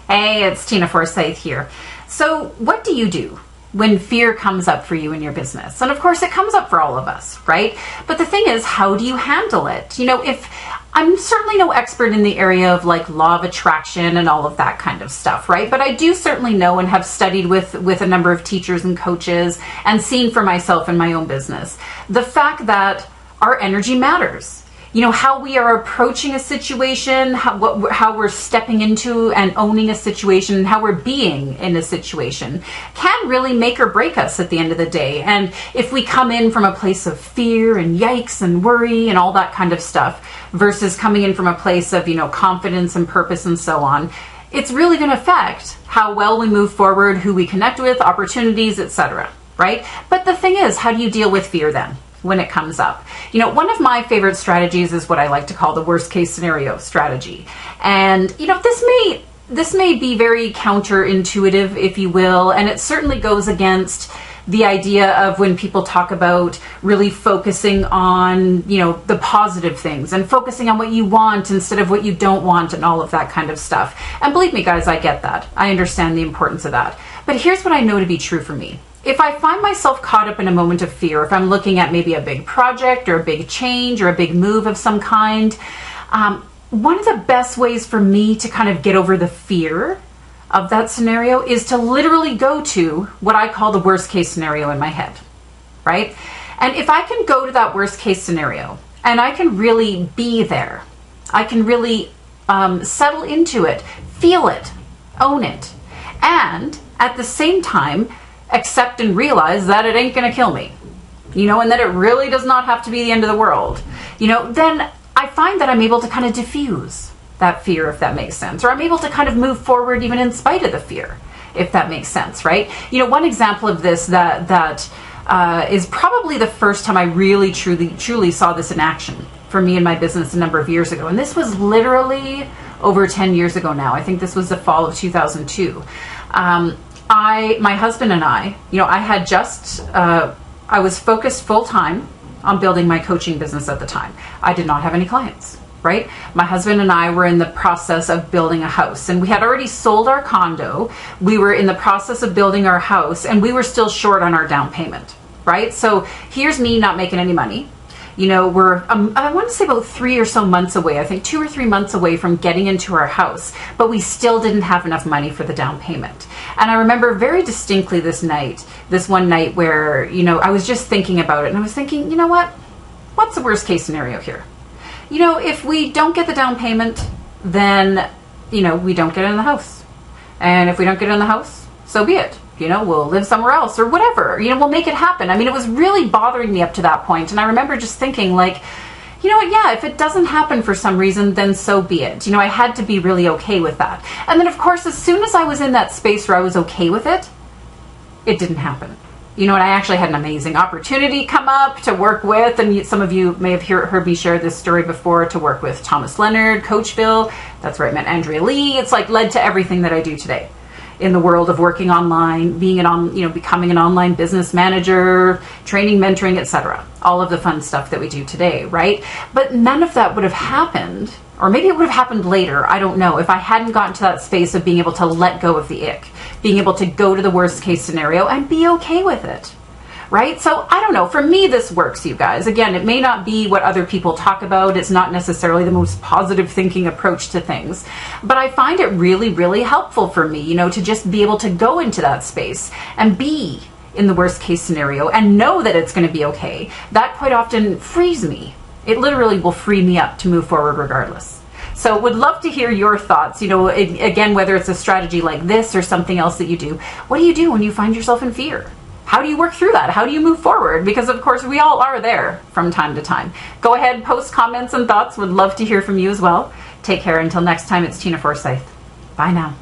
Hey, it's Tina Forsyth here. So what do you do when fear comes up for you in your business? And of course it comes up for all of us, right? But the thing is, how do you handle it? If I'm certainly no expert in the area of like law of attraction and all of that kind of stuff, right? But I do certainly know and have studied with a number of teachers and coaches and seen for myself in my own business, the fact that our energy matters. How we are approaching a situation, how we're stepping into and owning a situation, how we're being in a situation can really make or break us at the end of the day. And if we come in from a place of fear and yikes and worry and all that kind of stuff versus coming in from a place of, confidence and purpose and so on, it's really going to affect how well we move forward, who we connect with, opportunities, etc. Right? But the thing is, how do you deal with fear then when it comes up? One of my favorite strategies is what I like to call the worst case scenario strategy. And, this may be very counterintuitive, if you will, and it certainly goes against the idea of when people talk about really focusing on, the positive things and focusing on what you want instead of what you don't want and all of that kind of stuff. And believe me, guys, I get that. I understand the importance of that. But here's what I know to be true for me. If I find myself caught up in a moment of fear, if I'm looking at maybe a big project or a big change or a big move of some kind, one of the best ways for me to kind of get over the fear of that scenario is to literally go to what I call the worst case scenario in my head, right? And if I can go to that worst case scenario and I can really be there, I can really settle into it, feel it, own it, and at the same time, accept and realize that it ain't going to kill me, and that it really does not have to be the end of the world, then I find that I'm able to kind of diffuse that fear, if that makes sense, or I'm able to kind of move forward even in spite of the fear, if that makes sense, right? One example of this that is probably the first time I really truly saw this in action for me in my business a number of years ago, and this was literally over 10 years ago now. I think this was the fall of 2002. My husband and I had I was focused full time on building my coaching business at the time. I did not have any clients, right? My husband and I were in the process of building a house, and we had already sold our condo. We were in the process of building our house, and we were still short on our down payment, right? So here's me not making any money. We're, I want to say about 3 or so months away, I think 2 or 3 months away from getting into our house, but we still didn't have enough money for the down payment. And I remember very distinctly this one night where, I was just thinking about it, and I was thinking, what's the worst case scenario here? If we don't get the down payment, then, we don't get in the house. And if we don't get in the house, so be it. We'll live somewhere else or whatever, we'll make it happen. I mean, it was really bothering me up to that point. And I remember just thinking like, yeah, if it doesn't happen for some reason, then so be it. I had to be really okay with that. And then of course, as soon as I was in that space where I was okay with it, it didn't happen. And I actually had an amazing opportunity come up to work with, and some of you may have heard me share this story before, to work with Thomas Leonard, Coachville. That's where I met Andrea Lee. It's like led to everything that I do today in the world of working online, becoming an online business manager, training, mentoring, etc. All of the fun stuff that we do today, right? But none of that would have happened, or maybe it would have happened later, I don't know, if I hadn't gotten to that space of being able to let go of the ick, being able to go to the worst case scenario and be okay with it. Right? So I don't know, for me this works, you guys. Again, it may not be what other people talk about. It's not necessarily the most positive thinking approach to things, but I find it really, really helpful for me, to just be able to go into that space and be in the worst case scenario and know that it's going to be okay. That quite often frees me. It literally will free me up to move forward regardless. So would love to hear your thoughts, again, whether it's a strategy like this or something else that you do. What do you do when you find yourself in fear? How do you work through that? How do you move forward? Because of course we all are there from time to time. Go ahead, post comments and thoughts. Would love to hear from you as well. Take care. Until next time, it's Tina Forsyth. Bye now.